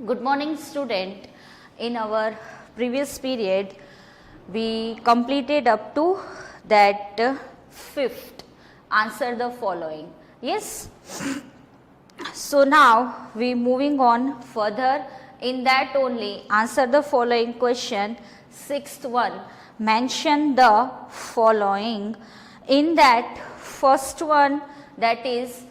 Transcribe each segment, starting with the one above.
Good morning, student. In our previous period, we completed up to that fifth. Answer the following. Yes. So now we moving on further. In that only answer the following question. Sixth one. Mention the following. In that first one, that is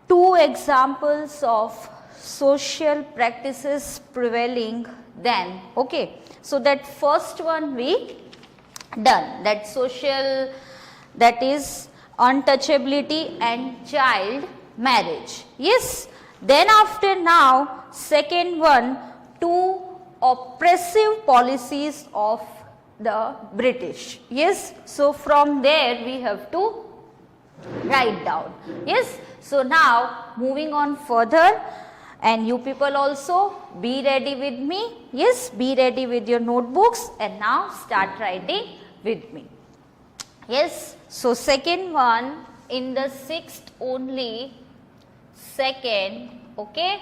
two examples of social practices prevailing then. Okay. So that first one we done, that social, that is untouchability and child marriage. Yes. Then after now second one, two oppressive policies of the British. Yes. So from there we have to write down. Yes. So now moving on further, and you people also be ready with me. Yes, be ready with your notebooks and now start writing with me. Yes. So second one in the sixth only, second, okay,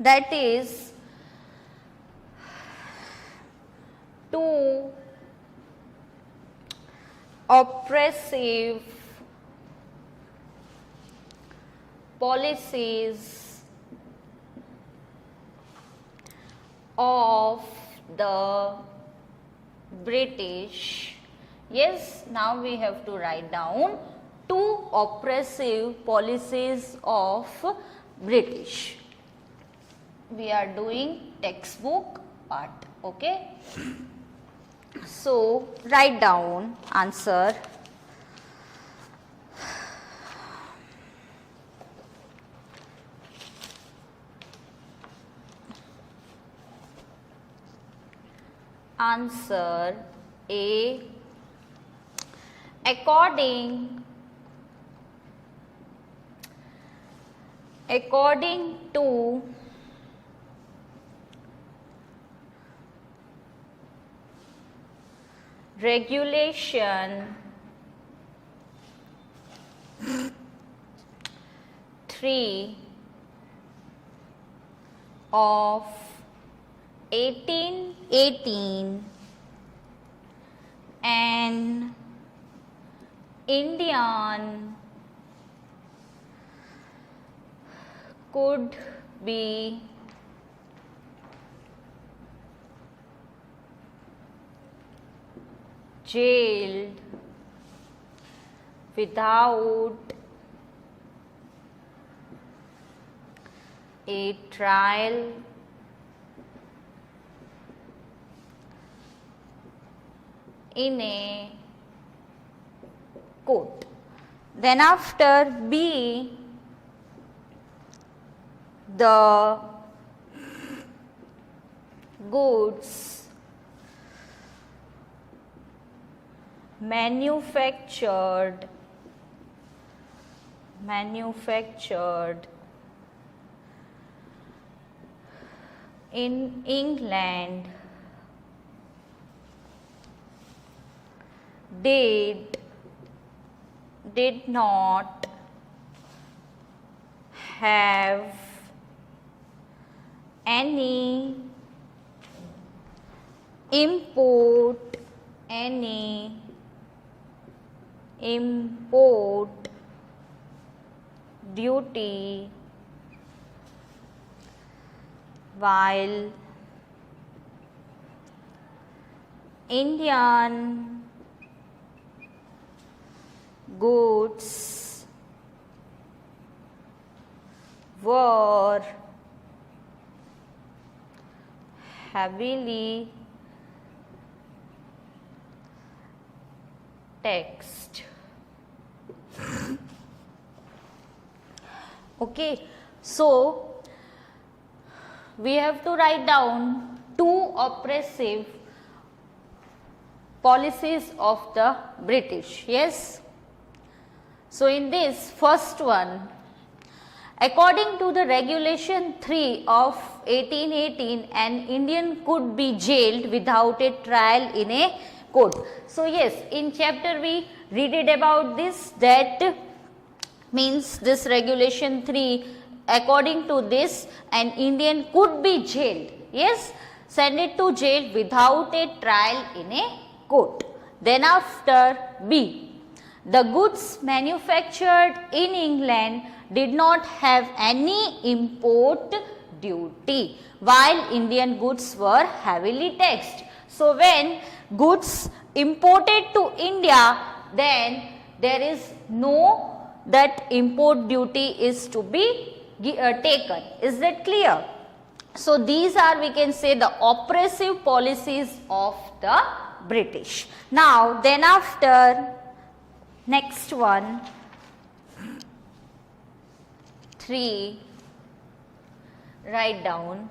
that is two oppressive policies of the British. Yes, now we have to write down two oppressive policies of British. We are doing textbook part, okay. So write down answer. Answer A. According to regulation 3 of 1818, an Indian could be jailed without a trial in a court. Then after B, the goods manufactured in England did not have any import duty, while Indian goods were heavily taxed. Okay, so we have to write down two oppressive policies of the British. Yes. So in this first one, according to the regulation 3 of 1818, an Indian could be jailed without a trial in a court. So yes, in chapter we read it about this, that means this regulation 3 according to this, an Indian could be jailed. Yes, send it to jail without a trial in a court. Then after B, the goods manufactured in England did not have any import duty, while Indian goods were heavily taxed. So when goods imported to India, then there is no that import duty is to be taken. Is that clear? So these are, we can say, the oppressive policies of the British. Now then after, next one, 3, write down.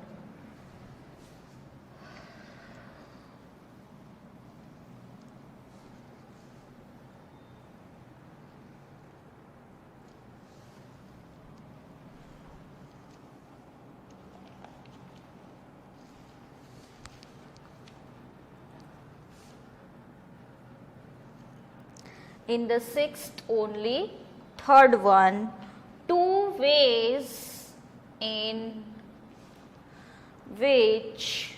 In the 6th only, 3rd one, 2 ways in which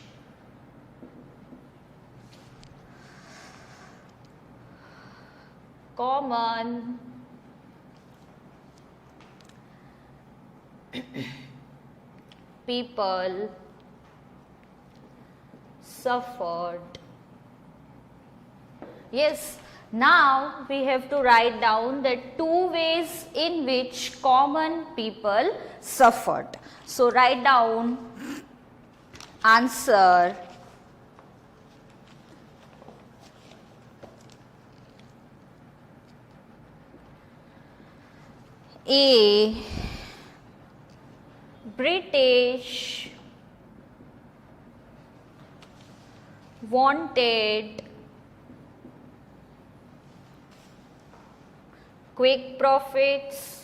common people suffered. Yes. Now we have to write down the 2 ways in which common people suffered. So write down answer A. British wanted quick profits,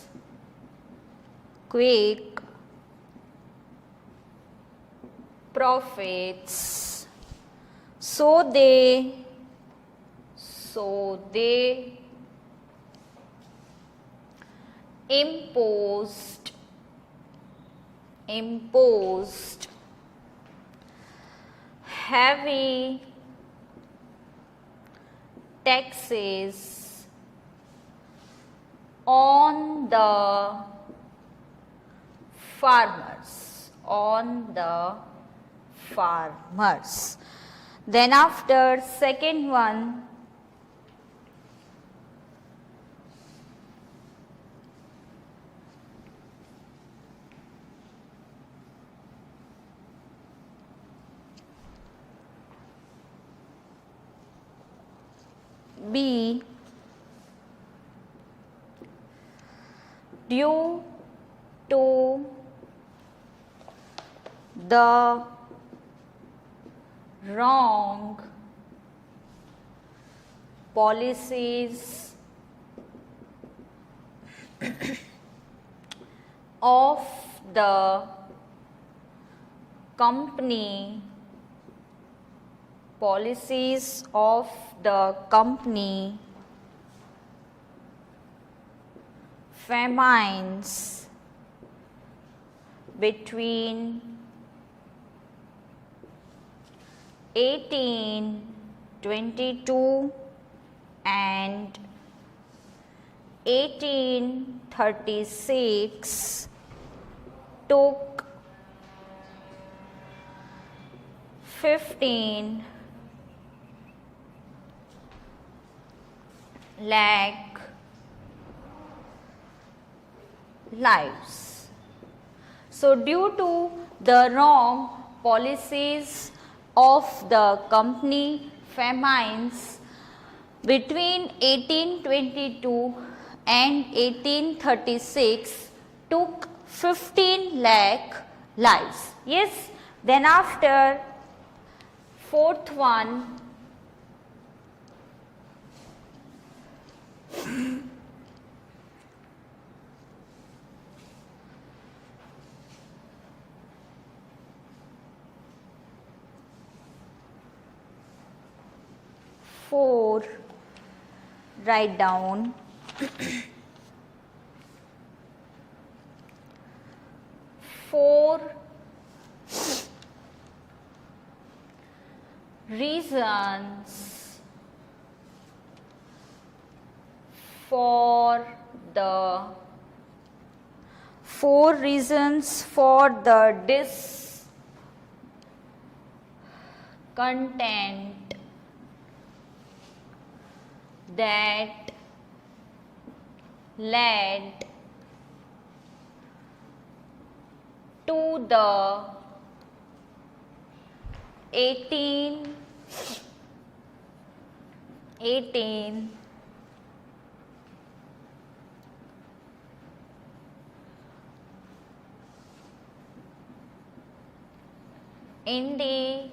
so they imposed heavy taxes on the farmers. Then after, second one, B, due to the wrong policies of the company, famines between 1822 and 1836 took 15 lakh lives. So due to the wrong policies of the company, famines between 1822 and 1836 took 15 lakh lives. Yes. Then after, fourth one, four, write down 4 reasons for the discontent that led to the 18 independence.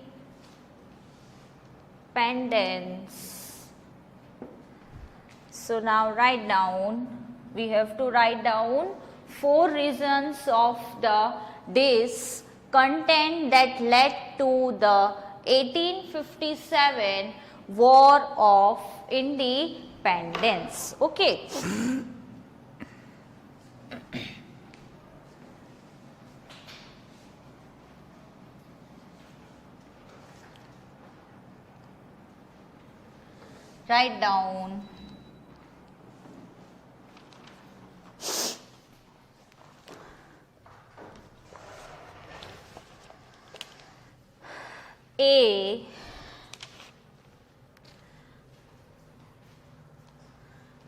So now write down, we have to write down 4 reasons of the discontent that led to the 1857 War of Independence. Okay. Write down. A.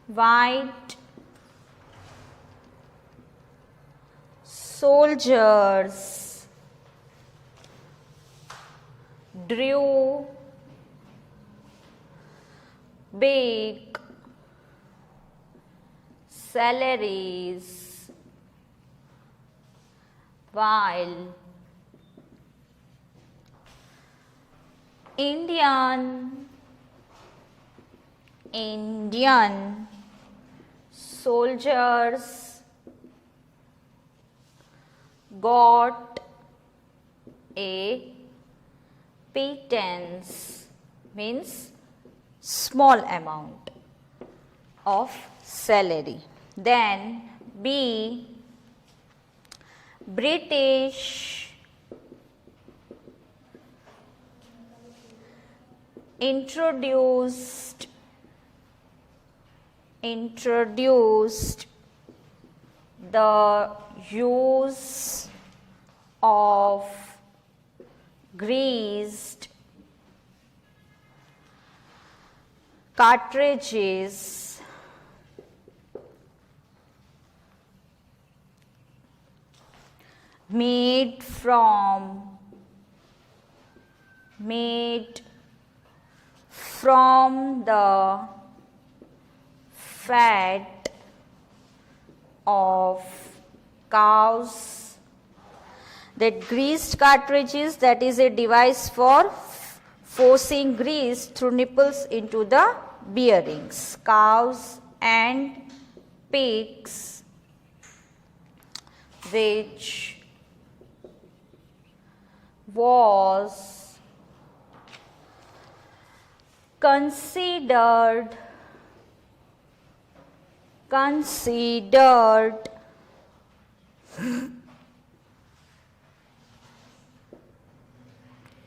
White soldiers drew big salaries while Indian soldiers got a pittance, means small amount of salary. Then B. British introduced the use of greased cartridges made from the fat of cows. That greased cartridges, that is a device for forcing grease through nipples into the bearings. Cows and pigs, which was considered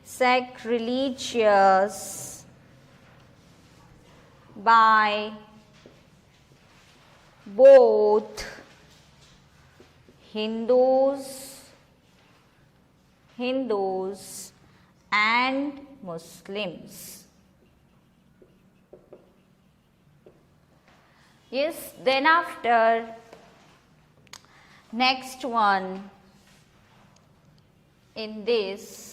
sacrilegious by both Hindus and Muslims. Yes, then after, next one in this,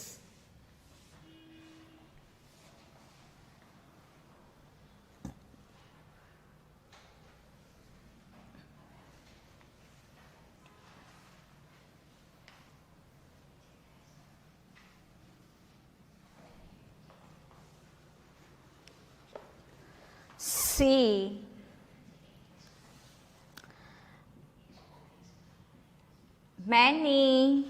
C. Many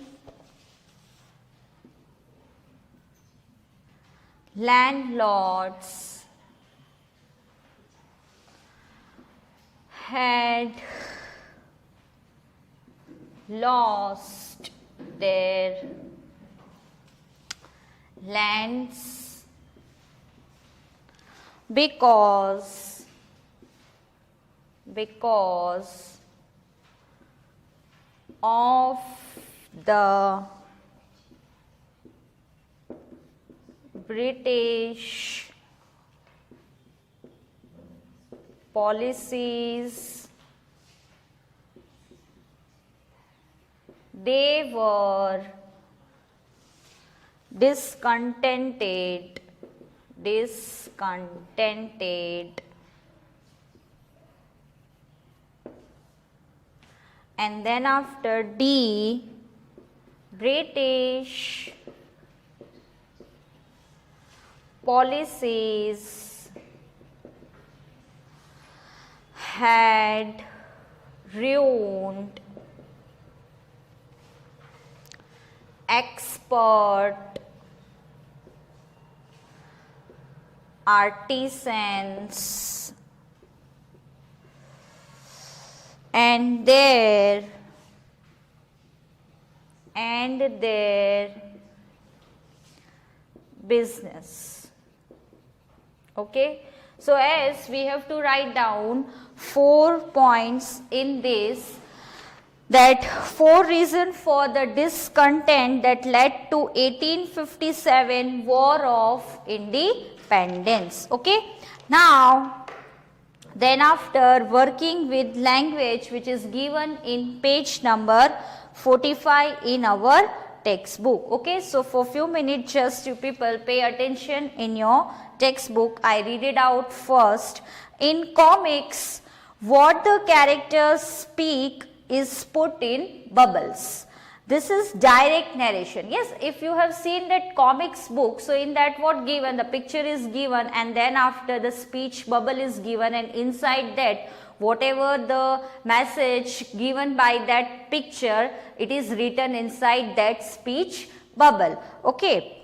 landlords had lost their lands because of the British policies. They were discontented and then after D, British policies had ruined expert artisans and their business. Okay, so as we have to write down 4 points in this, that 4 reasons for the discontent that led to 1857 War of Independence. Okay, now then after working with language, which is given in page number 45 in our textbook. Okay, so for few minutes just you people pay attention in your textbook. I read it out first. In comics, what the characters speak is put in bubbles. This is direct narration. Yes, if you have seen that comics book, so in that what given, the picture is given and then after the speech bubble is given, and inside that whatever the message given by that picture, it is written inside that speech bubble. Okay,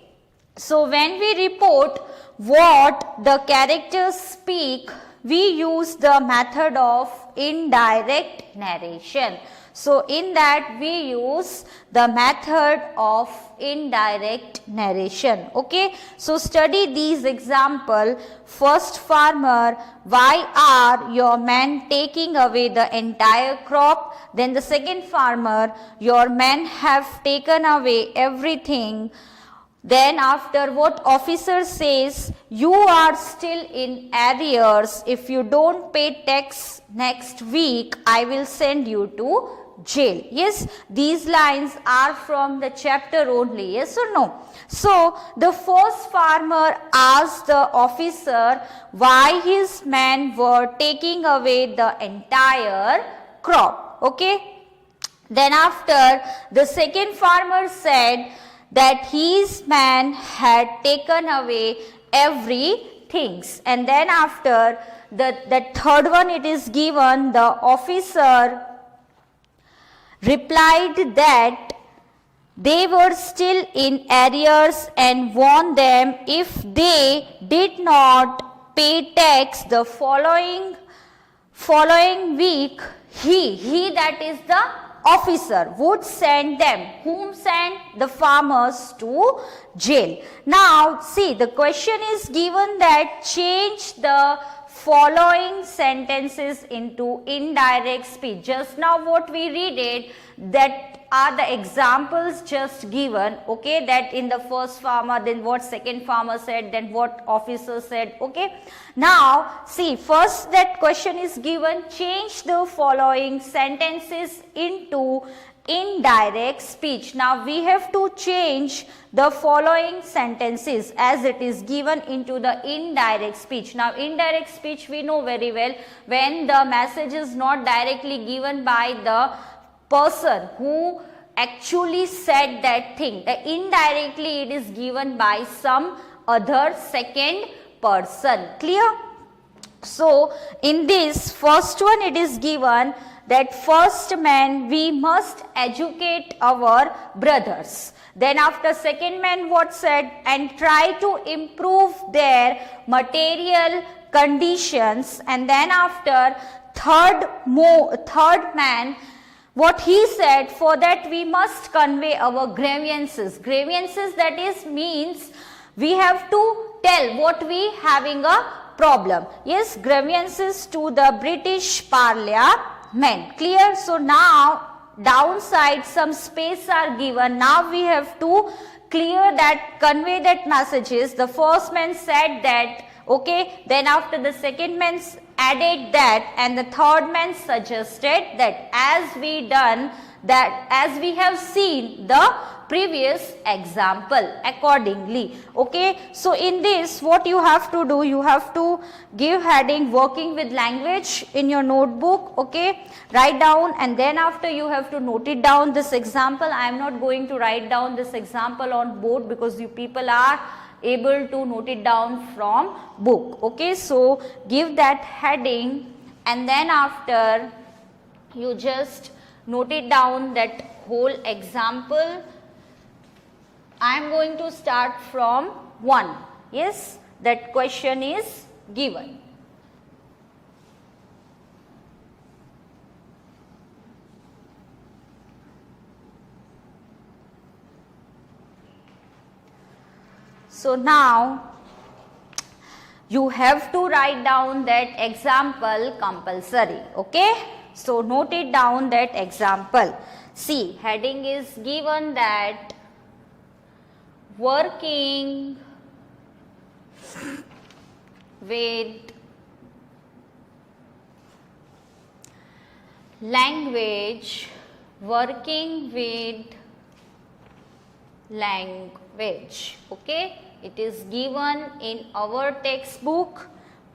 so when we report what the characters speak, we use the method of indirect narration. So in that we use the method of indirect narration. Okay, so study these example. First farmer, why are your men taking away the entire crop? Then the second farmer, your men have taken away everything. Then after what officer says, you are still in arrears. If you don't pay tax next week, I will send you to jail. Yes, these lines are from the chapter only. Yes or no? So the first farmer asked the officer why his men were taking away the entire crop. Okay. Then after, the second farmer said that his man had taken away everything. And then after, the third one it is given, the officer replied that they were still in arrears and warned them if they did not pay tax the following week, he that is the officer would send them. Whom sent? The farmers to jail. Now see, the question is given that change the following sentences into indirect speech. Just now what we read it, that are the examples just given. Okay, that in the first farmer, then what second farmer said, then what officer said. Okay, now see, first that question is given, change the following sentences into indirect speech. Now we have to change the following sentences as it is given into the indirect speech. Now indirect speech we know very well, when the message is not directly given by the person who actually said that thing, indirectly it is given by some other second person. Clear? So in this first one it is given that first man, we must educate our brothers. Then after man what said, and try to improve their material conditions. And then after third man, what he said, for that we must convey our grievances. Grievances, that is means we have to tell what we having a problem. Yes, grievances to the British Parliament. Clear? So now downside some space are given. Now we have to clear that, convey that messages. The first man said that, okay, then after the second man added that, and the third man suggested that, as we done that, as we have seen the previous example accordingly. Okay, so in this what you have to do, you have to give heading working with language in your notebook. Okay, write down, and then after you have to note it down. This example I am not going to write down this example on board, because you people are able to note it down from book. Okay, so give that heading, and then after you just note it down, that whole example. I am going to start from 1. Yes, that question is given. So now you have to write down that example compulsory. Okay, so note it down, that example. See, heading is given that working with language, working with language. Okay, it is given in our textbook,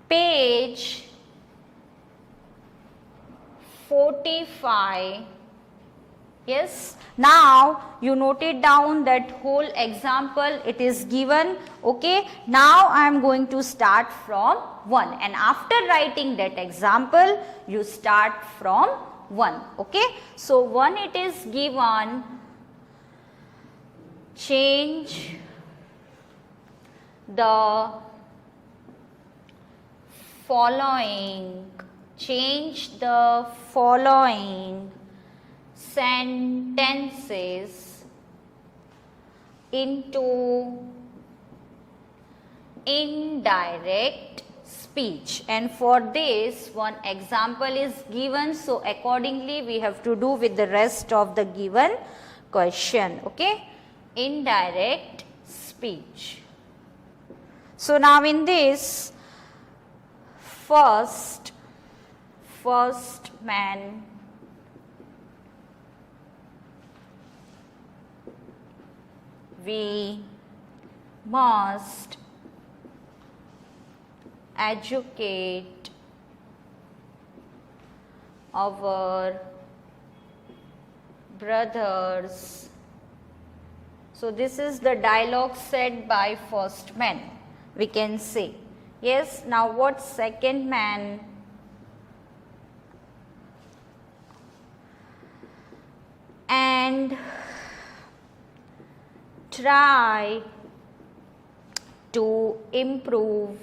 page 45. Yes, now you note it down, that whole example it is given. Okay, now I am going to start from 1, and after writing that example you start from 1. Okay, so 1 it is given, change the following, sentences into indirect speech, and for this one example is given, so accordingly we have to do with the rest of the given question. Okay, indirect speech. So now in this, first man we must educate our brothers. So this is the dialogue said by first man, we can say. Yes, now what second man? And try to improve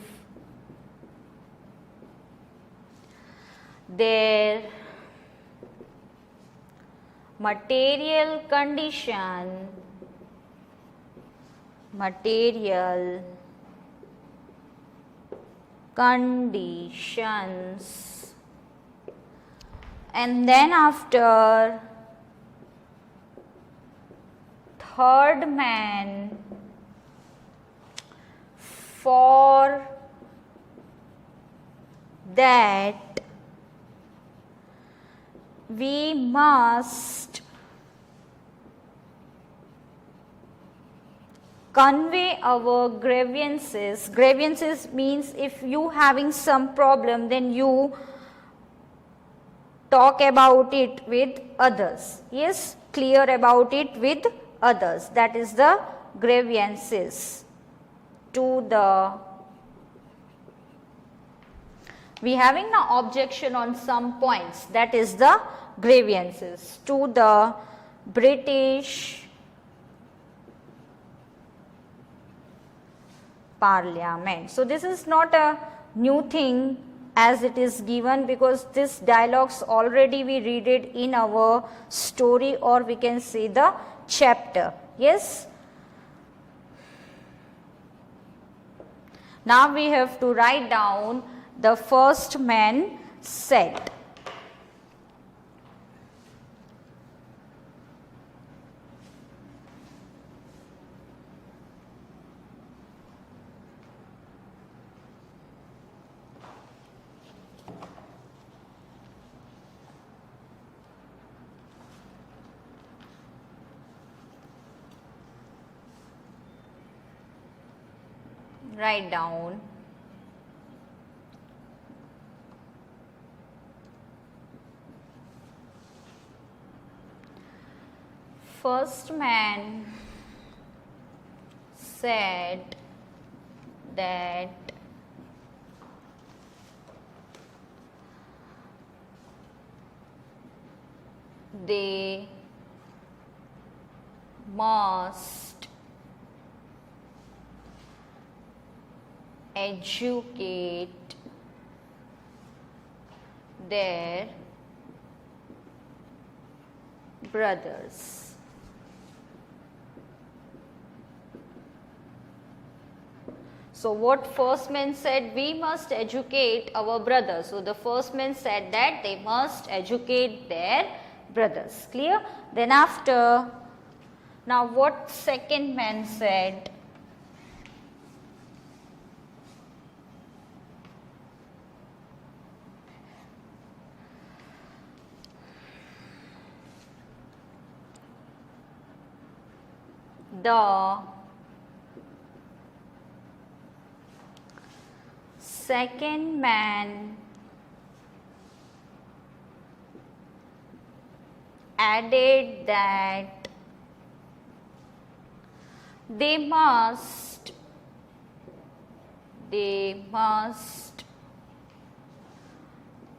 their material conditions, and then after third man, for that we must convey our grievances. Grievances means if you having some problem, then you talk about it with others. Yes, clear about it with others. That is the grievances. To the, we having an objection on some points, that is the grievances to the British Parliament. So this is not a new thing as it is given, because this dialogues already we read it in our story, or we can say the chapter. Yes. Now we have to write down the first man said. Write down first man said that they must educate their brothers. So what first man said? We must educate our brothers. So the first man said that they must educate their brothers. Clear? Then after, now what second man said? The second man added that they must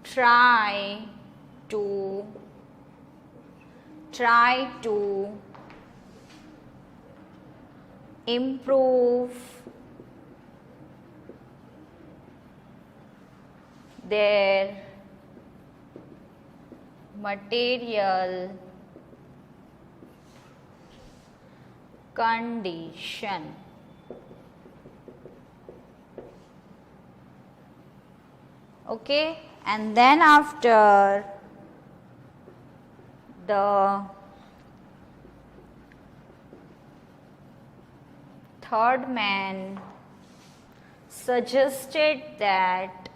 try to improve their material condition. Okay, and then after, the third man suggested that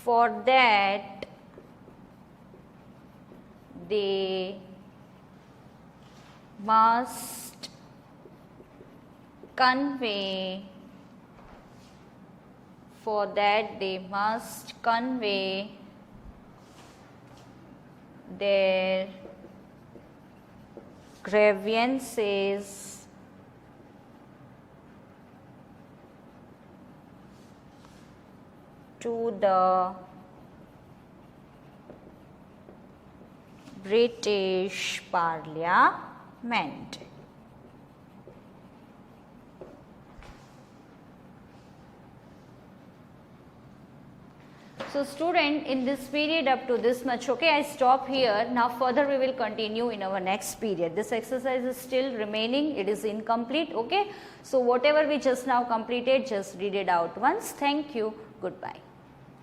for that they must convey their grievances to the British Parliament. So student, in this period up to this much, okay, I stop here. Now further we will continue in our next period. This exercise is still remaining, it is incomplete, okay. So whatever we just now completed, just read it out once. Thank you, goodbye.